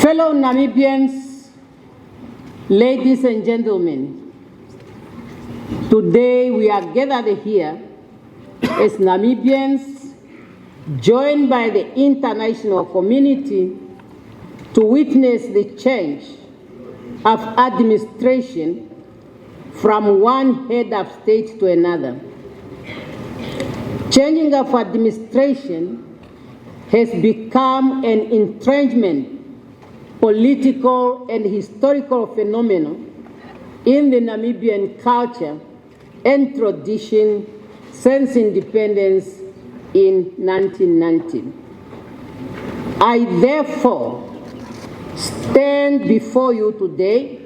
Fellow Namibians, ladies and gentlemen, today we are gathered here as Namibians joined by the international community to witness the change of administration from one head of state to another. Changing of administration has become an entrenchment, political and historical phenomenon in the Namibian culture and tradition since independence in 1990. I therefore stand before you today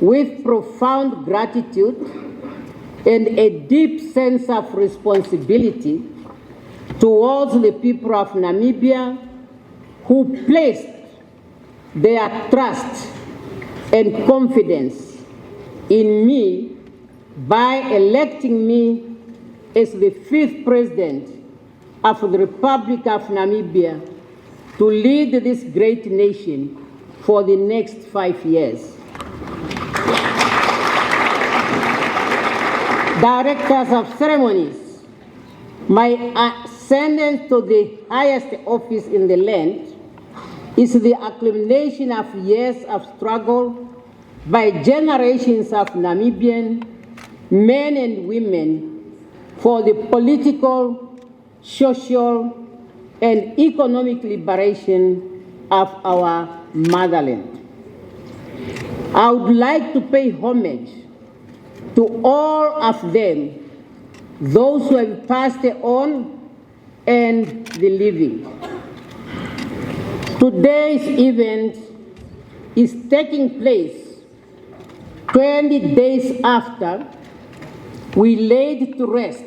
with profound gratitude and a deep sense of responsibility towards the people of Namibia who placed their trust and confidence in me by electing me as the 5th President of the Republic of Namibia to lead this great nation for the next 5 years. Directors of ceremonies, my ascendance to the highest office in the land is the accumulation of years of struggle by generations of Namibian men and women for the political, social, and economic liberation of our motherland. I would like to pay homage to all of them, those who have passed on and the living. Today's event is taking place 20 days after we laid to rest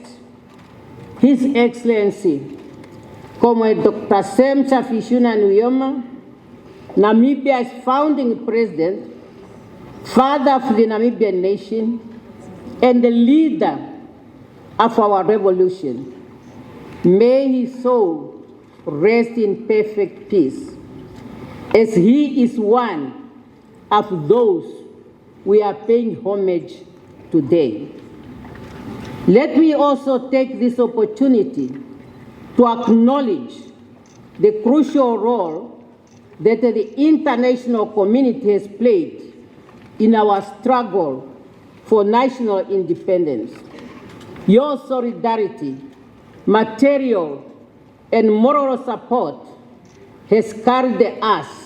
His Excellency, Comrade Dr. Sam Safishuna Nujoma, Namibia's founding president, father of the Namibian nation, and the leader of our revolution. May his soul rest in perfect peace, as he is one of those we are paying homage today. Let me also take this opportunity to acknowledge the crucial role that the international community has played in our struggle for national independence. Your solidarity, material, and moral support has carried us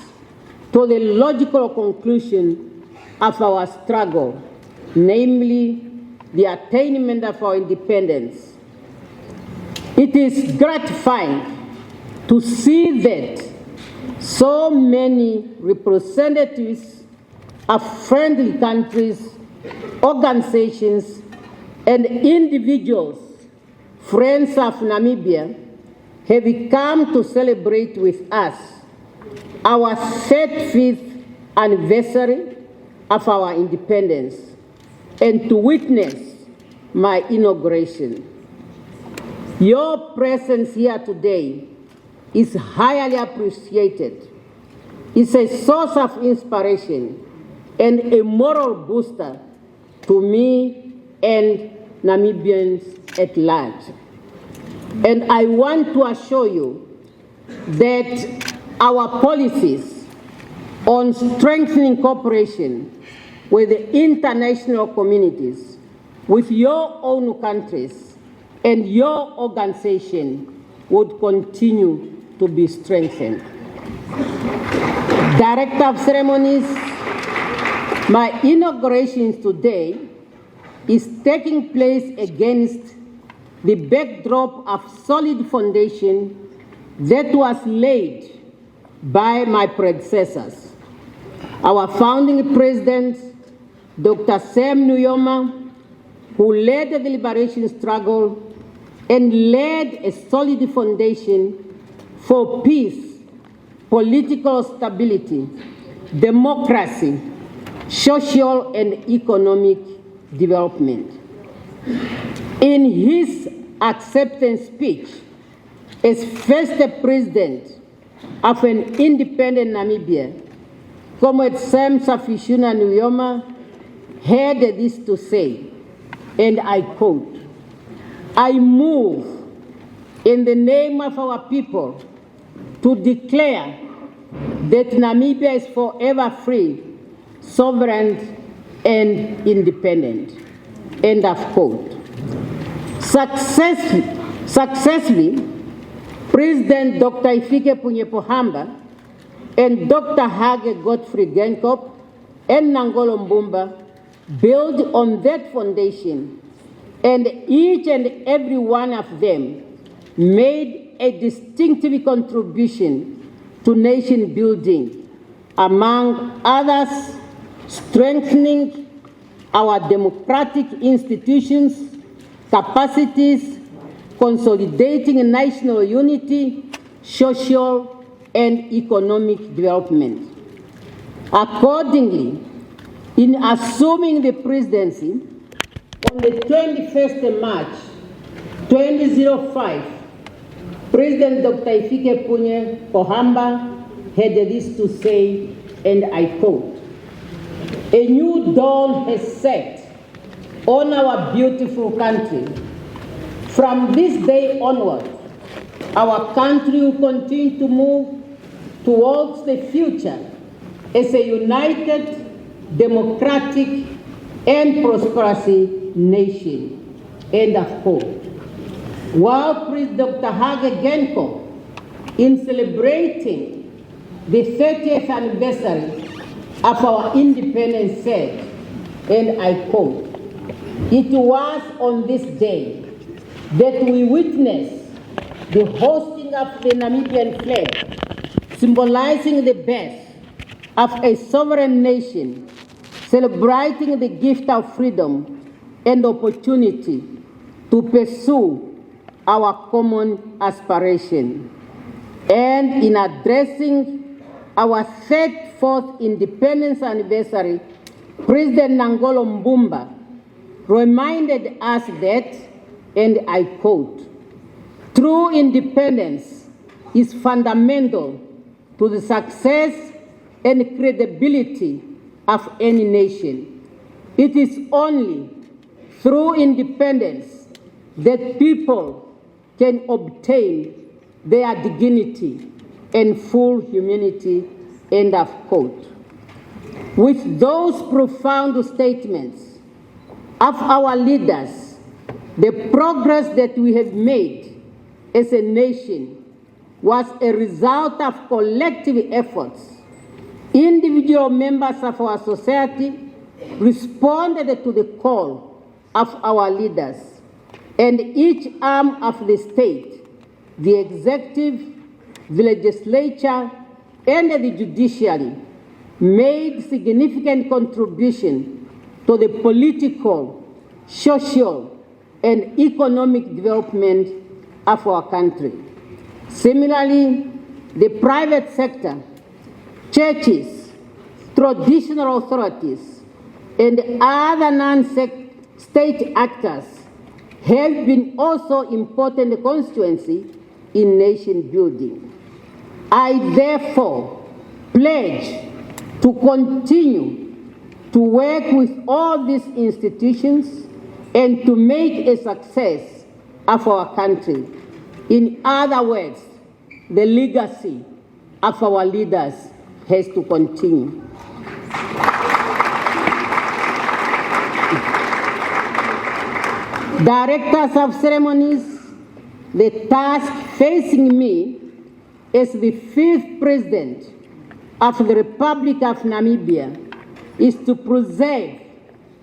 to the logical conclusion of our struggle, namely the attainment of our independence. It is gratifying to see that so many representatives of friendly countries, organizations, and individuals, friends of Namibia, have come to celebrate with us our 35th anniversary of our independence and to witness my inauguration. Your presence here today is highly appreciated. It's a source of inspiration and a moral booster to me and Namibians at large. And I want to assure you that our policies on strengthening cooperation with the international communities, with your own countries, and your organization would continue to be strengthened. Director of ceremonies, my inauguration today is taking place against the backdrop of solid foundation that was laid by my predecessors. Our founding president, Dr. Sam Nujoma, who led the liberation struggle and laid a solid foundation for peace, political stability, democracy, social and economic development. In his acceptance speech as first president, of an independent Namibia, Comrade Sam Safishuna Nujoma, had this to say, and I quote, "I move in the name of our people to declare that Namibia is forever free, sovereign, and independent." End of quote. Successfully, President Dr. Hifikepunye Pohamba and Dr. Hage Godfrey Geingob and Nangolo Mbumba built on that foundation, and each and every one of them made a distinctive contribution to nation building, among others, strengthening our democratic institutions, capacities, consolidating national unity, social and economic development. Accordingly, in assuming the presidency on the 21st of March 2005, President Dr. Hifikepunye Pohamba had this to say, and I quote, "A new dawn has set on our beautiful country. From this day onward, our country will continue to move towards the future as a united, democratic, and prosperous nation." End of quote. While President Dr. Hage Geingob, in celebrating the 30th anniversary of our independence, said, and I quote, "It was on this day that we witnessed the hosting of the Namibian flag, symbolizing the birth of a sovereign nation, celebrating the gift of freedom and opportunity to pursue our common aspiration." And in addressing our 34th independence anniversary, President Nangolo Mbumba reminded us that, and I quote, "True independence is fundamental to the success and credibility of any nation. It is only through independence that people can obtain their dignity and full humanity." End of quote. With those profound statements of our leaders, the progress that we have made as a nation was a result of collective efforts. Individual members of our society responded to the call of our leaders, and each arm of the state, the executive, the legislature, and the judiciary, made significant contribution to the political, social, and economic development of our country. Similarly, the private sector, churches, traditional authorities, and other non-state actors have been also important constituency in nation building. I therefore pledge to continue to work with all these institutions and to make a success of our country. In other words, the legacy of our leaders has to continue. Directors of ceremonies, the task facing me as the 5th President of the Republic of Namibia is to preserve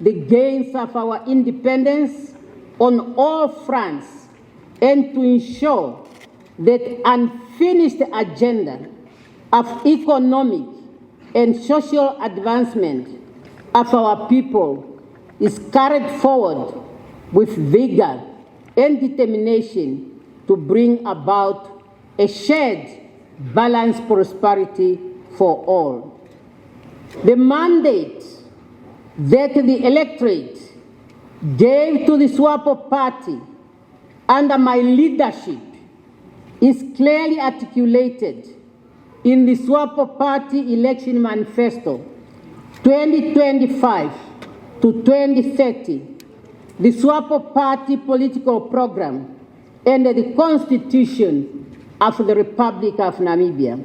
the gains of our independence on all fronts and to ensure that unfinished agenda of economic and social advancement of our people is carried forward with vigor and determination to bring about a shared, balanced prosperity for all. The mandate that the electorate gave to the SWAPO party under my leadership is clearly articulated in the SWAPO Party Election Manifesto 2025 to 2030, the SWAPO Party Political Program, and the Constitution of the Republic of Namibia.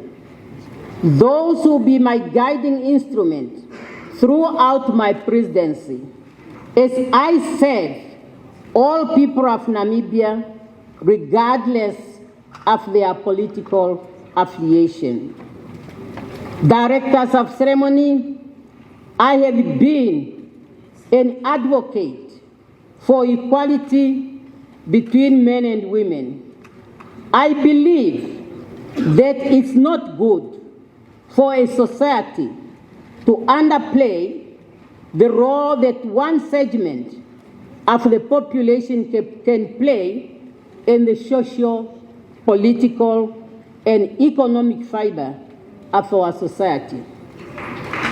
Those will be my guiding instrument throughout my presidency, as I serve all people of Namibia, regardless of their political affiliation. Directors of ceremony, I have been an advocate for equality between men and women. I believe that it's not good for a society to underplay the role that one segment of the population can play in the social, political, and economic fiber of our society.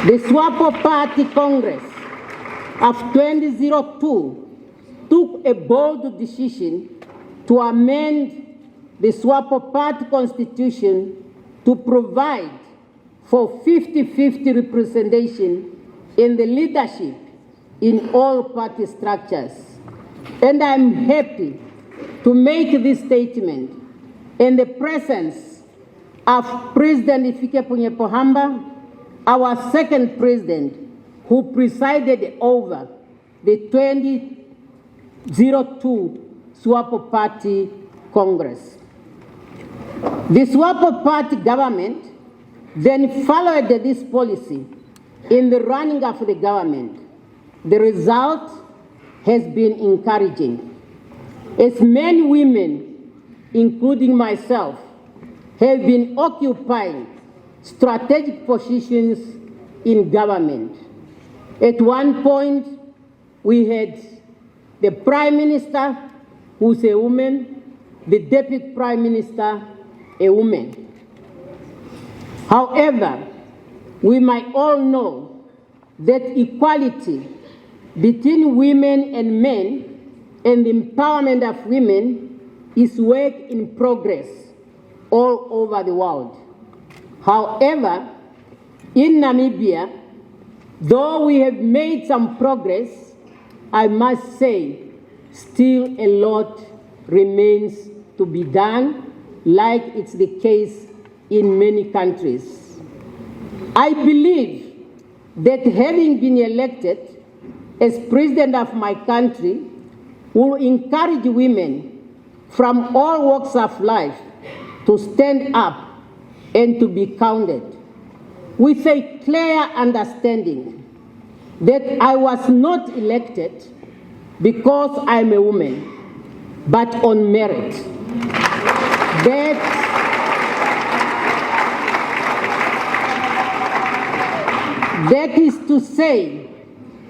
The SWAPO Party Congress of 2002 took a bold decision to amend the SWAPO Party Constitution to provide for 50-50 representation in the leadership in all party structures. And I'm happy to make this statement in the presence of President Hifikepunye Pohamba, our second president, who presided over the 2002 SWAPO Party Congress. The SWAPO Party government then followed this policy in the running of the government. The result has been encouraging, as many women, including myself, have been occupying strategic positions in government. At one point, we had the Prime Minister, who's a woman, the Deputy Prime Minister, a woman. However, we might all know that equality between women and men and the empowerment of women is work in progress all over the world. However, in Namibia, though we have made some progress, I must say still a lot remains to be done, like it's the case in many countries. I believe that having been elected as president of my country will encourage women from all walks of life to stand up and to be counted, with a clear understanding that I was not elected because I'm a woman, but on merit. That is to say,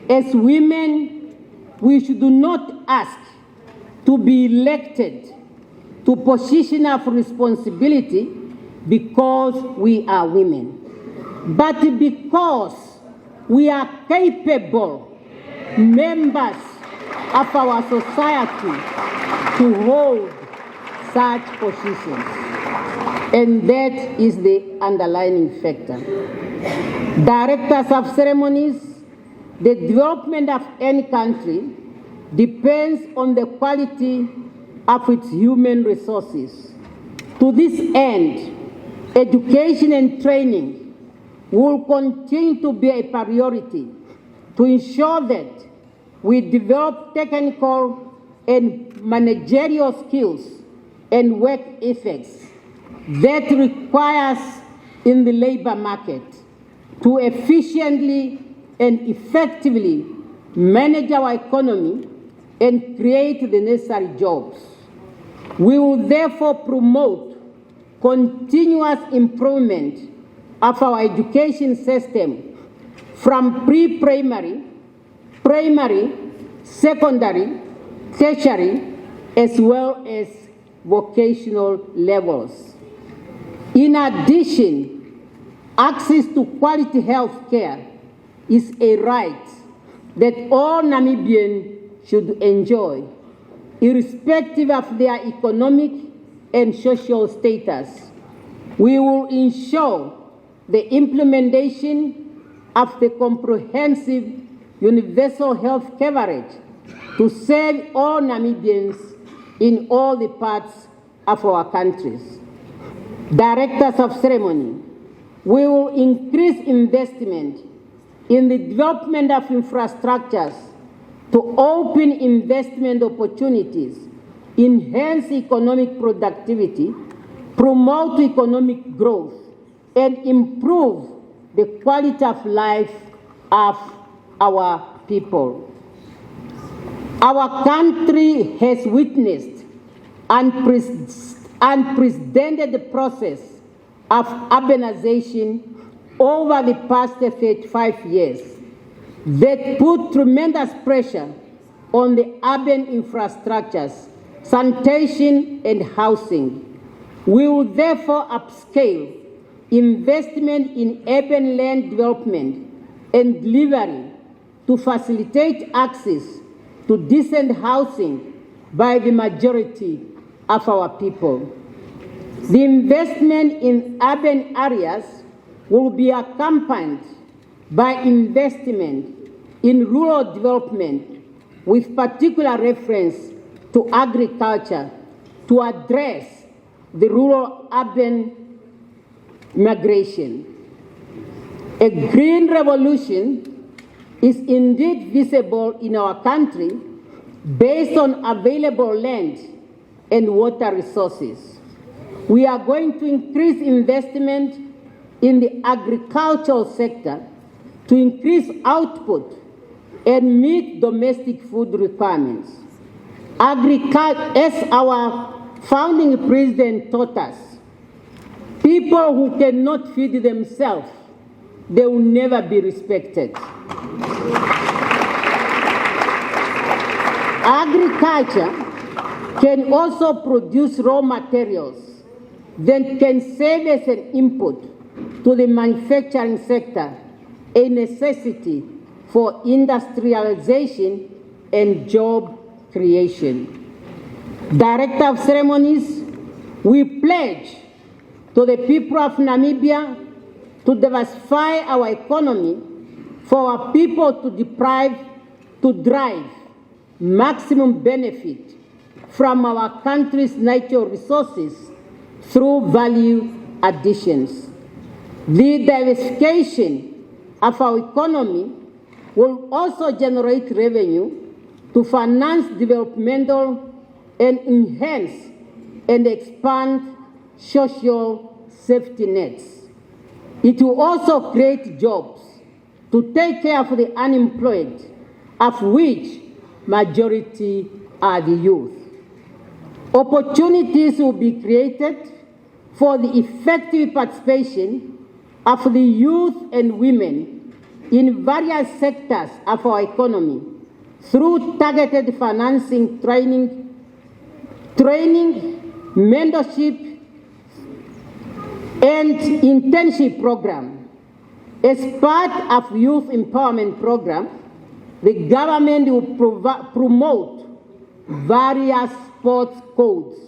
as women, we should not ask to be elected to position of responsibility because we are women, but because we are capable members of our society to hold such positions. And that is the underlying factor. Directors of ceremonies, the development of any country depends on the quality of its human resources. To this end, education and training will continue to be a priority to ensure that we develop technical and managerial skills and work ethics that requires in the labor market to efficiently and effectively manage our economy and create the necessary jobs. We will therefore promote continuous improvement of our education system from pre-primary, primary, secondary, tertiary, as well as vocational levels. In addition, access to quality health care is a right that all Namibians should enjoy, irrespective of their economic and social status. We will ensure the implementation of the comprehensive universal health coverage to serve all Namibians in all the parts of our countries. Directors of ceremony, we will increase investment in the development of infrastructures to open investment opportunities, enhance economic productivity, promote economic growth, and improve the quality of life of our people. Our country has witnessed unprecedented process of urbanization over the past 35 years that put tremendous pressure on the urban infrastructures, sanitation, and housing. We will therefore upscale investment in urban land development and delivery to facilitate access to decent housing by the majority of our people. The investment in urban areas will be accompanied by investment in rural development with particular reference to agriculture to address the rural-urban migration. A green revolution is indeed visible in our country based on available land and water resources. We are going to increase investment in the agricultural sector to increase output and meet domestic food requirements. Agriculture, as our founding president taught us, people who cannot feed themselves, they will never be respected. Agriculture can also produce raw materials that can serve as an input to the manufacturing sector, a necessity for industrialization and job creation. Director of Ceremonies, we pledge to the people of Namibia to diversify our economy for our people to drive maximum benefit from our country's natural resources through value additions. The diversification of our economy will also generate revenue to finance developmental and enhance and expand social safety nets. It will also create jobs to take care of the unemployed, of which majority are the youth. Opportunities will be created for the effective participation of the youth and women in various sectors of our economy through targeted financing, training, mentorship, and internship program. As part of youth empowerment program, the government will promote various sports codes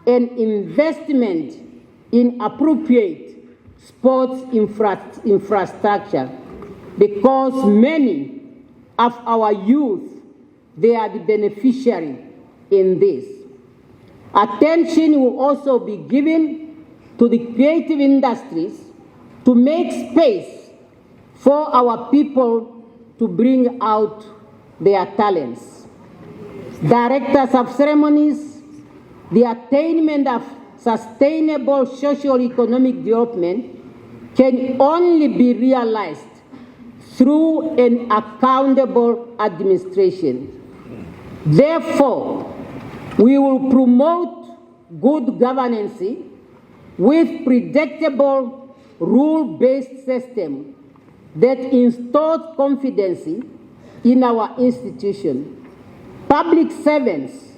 and investment in appropriate sports infrastructure, because many of our youth, they are the beneficiary in this. Attention will also be given to the creative industries to make space for our people to bring out their talents. Directors of ceremonies, the attainment of sustainable socio-economic development can only be realized through an accountable administration. Therefore, we will promote good governance with predictable rule-based system that instills confidence in our institution. Public servants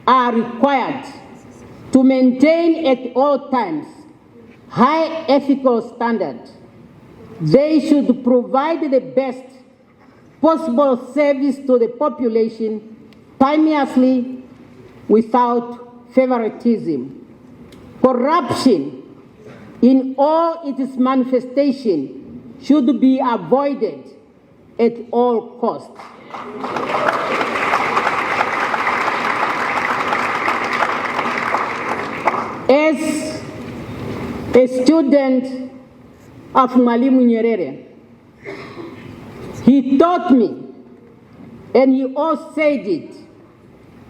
are required to maintain at all times high ethical standards. They should provide the best possible service to the population timelessly without favoritism. Corruption in all its manifestation should be avoided at all costs. As a student of Mwalimu Nyerere, he taught me, and he also said it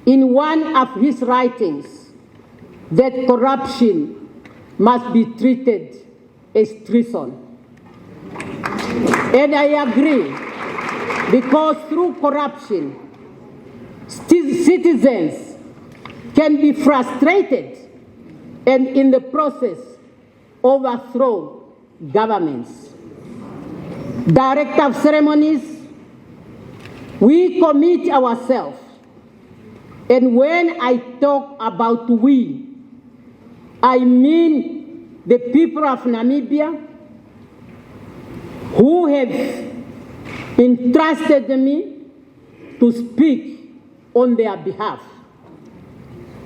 in one of his writings, that corruption must be treated as treason. And I agree, because through corruption, citizens can be frustrated and in the process overthrow governments. Director of ceremonies, we commit ourselves, and when I talk about we, I mean the people of Namibia who have entrusted me to speak on their behalf.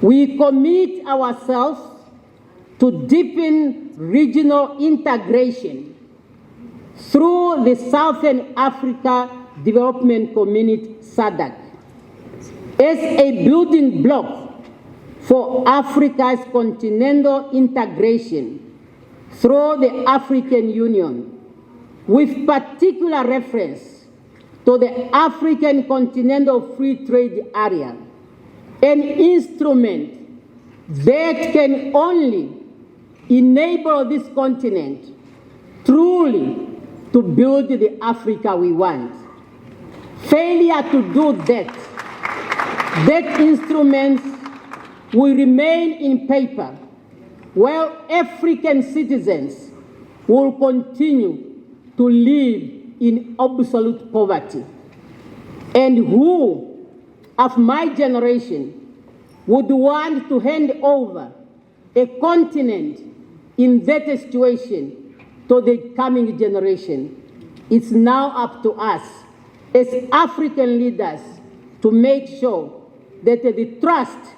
We commit ourselves to deepen regional integration through the Southern Africa Development Community, SADC, as a building block for Africa's continental integration through the African Union, with particular reference to the African Continental Free Trade Area, an instrument that can only enable this continent truly to build the Africa we want. Failure to do that instrument will remain in paper, while African citizens will continue to live in absolute poverty. And who of my generation would want to hand over a continent in that situation to the coming generation? It's now up to us as African leaders to make sure that the trust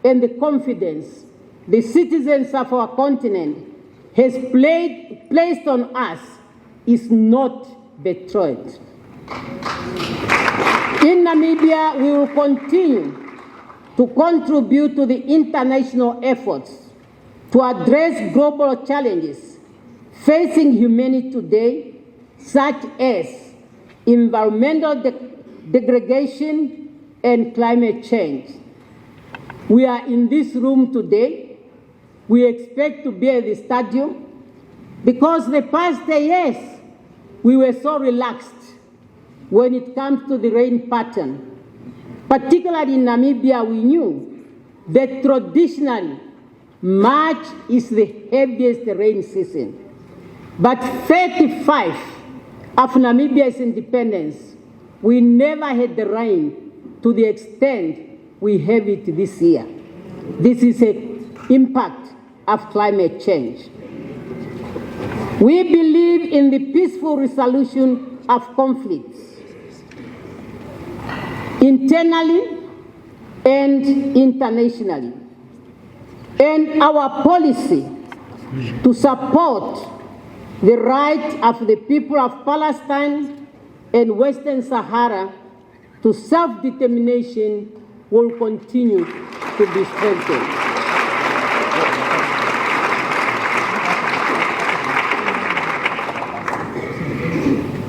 and the confidence the citizens of our continent has placed on us is not betrayed. In Namibia, we will continue to contribute to the international efforts to address global challenges facing humanity today, such as environmental degradation and climate change. We are in this room today. We expect to be at the stadium because the past years we were so relaxed when it comes to the rain pattern. Particularly in Namibia, we knew that traditionally March is the heaviest rain season. But 35 of Namibia's independence, we never had the rain to the extent we have it this year. This is an impact of climate change. We believe in the peaceful resolution of conflicts, internally and internationally. And our policy to support the right of the people of Palestine and Western Sahara to self-determination will continue to be strengthened.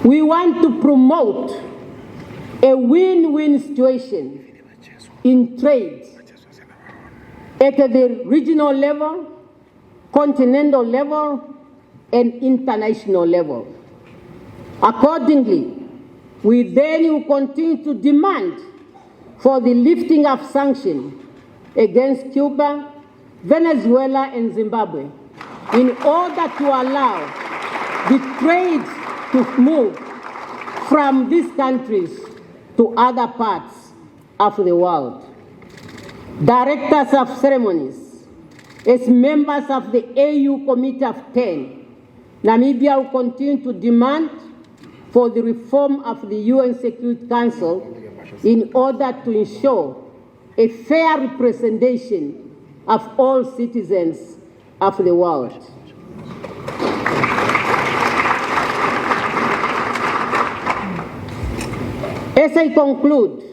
We want to promote a win-win situation in trade at the regional level, continental level, and international level. Accordingly, we then will continue to demand for the lifting of sanctions against Cuba, Venezuela, and Zimbabwe in order to allow the trade to move from these countries to other parts of the world. Directors of ceremonies, as members of the AU Committee of 10, Namibia will continue to demand for the reform of the UN Security Council in order to ensure a fair representation of all citizens of the world. As I conclude,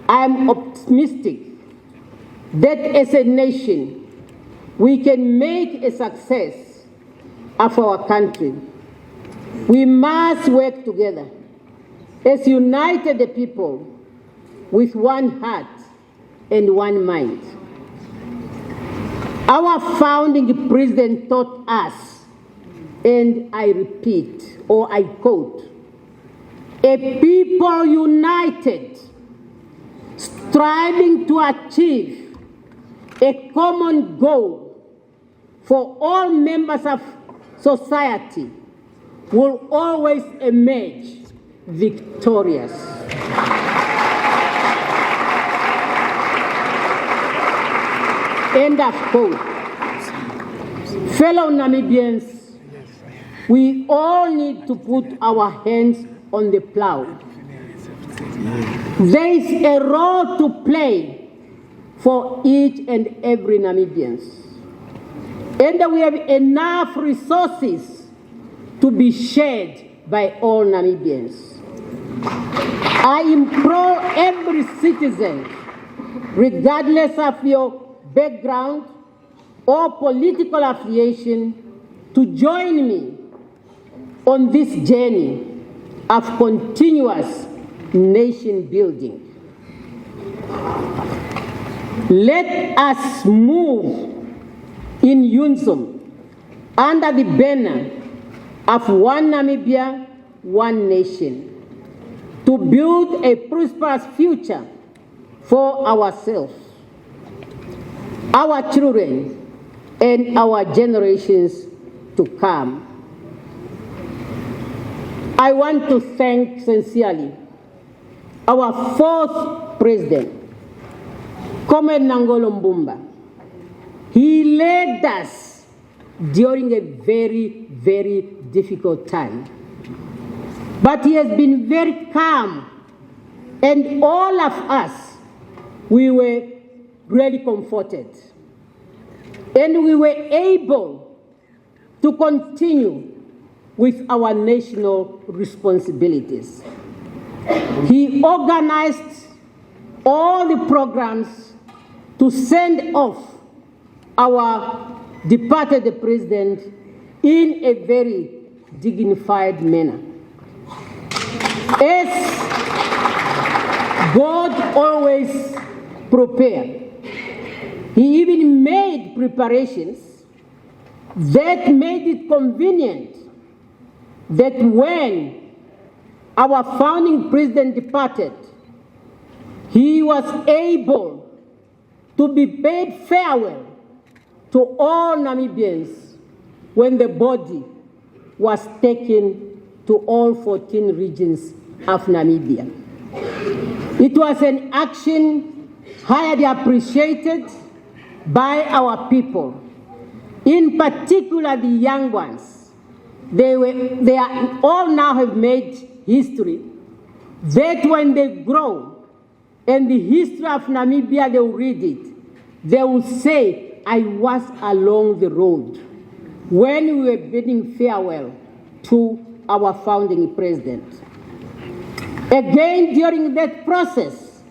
I am optimistic that as a nation, we can make a success of our country. We must work together as united people with one heart and one mind. Our founding president taught us, and I repeat, or I quote, "A people united, striving to achieve a common goal for all members of society will always emerge victorious." End of quote. Fellow Namibians, we all need to put our hands on the plow. There is a role to play for each and every Namibian. And we have enough resources to be shared by all Namibians. I implore every citizen, regardless of your background or political affiliation, to join me on this journey of continuous nation building. Let us move in unison under the banner of one Namibia, one nation, to build a prosperous future for ourselves, our children, and our generations to come. I want to thank sincerely our fourth president, Comrade Nangolo Mbumba. He led us during a very, very difficult time. But he has been very calm, and all of us, we were really comforted. And we were able to continue with our national responsibilities. He organized all the programs to send off our departed president in a very dignified manner. As God always prepared, he even made preparations that made it convenient that when our founding president departed, he was able to be paid farewell to all Namibians when the body was taken to all 14 regions of Namibia. It was an action highly appreciated by our people, in particular the young ones. They are all now have made history, that when they grow and the history of Namibia, they will read it, they will say, I was along the road when we were bidding farewell to our founding president. Again, during that process,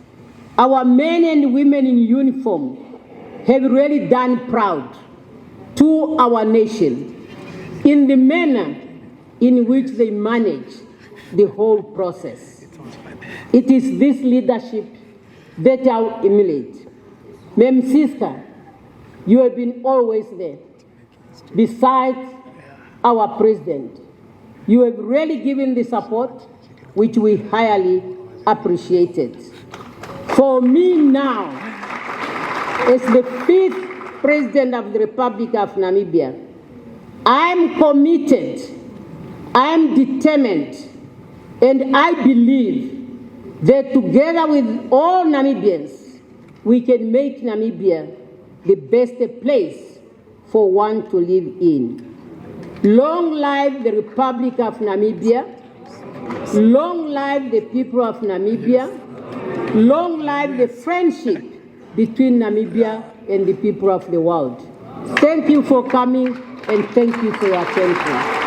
our men and women in uniform have really done proud to our nation in the manner in which they manage the whole process. It is this leadership that I will emulate. Ma'am Sister, you have been always there, besides our president. You have really given the support which we highly appreciated. For me now, as the fifth President of the Republic of Namibia, I am committed, I am determined, and I believe that together with all Namibians, we can make Namibia the best place for one to live in. Long live the Republic of Namibia, long live the people of Namibia, long live the friendship between Namibia and the people of the world. Thank you for coming, and thank you for your attention.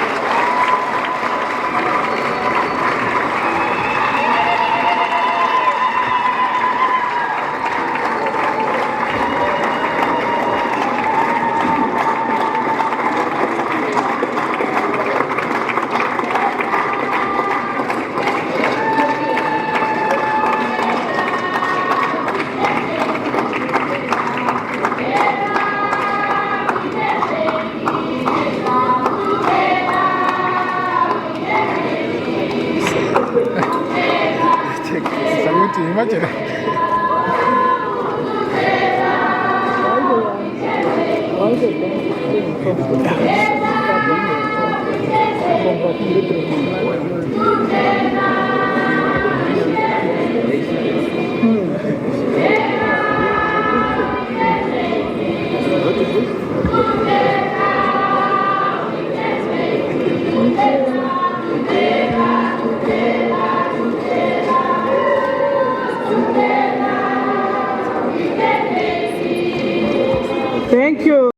Imagine. Thank you.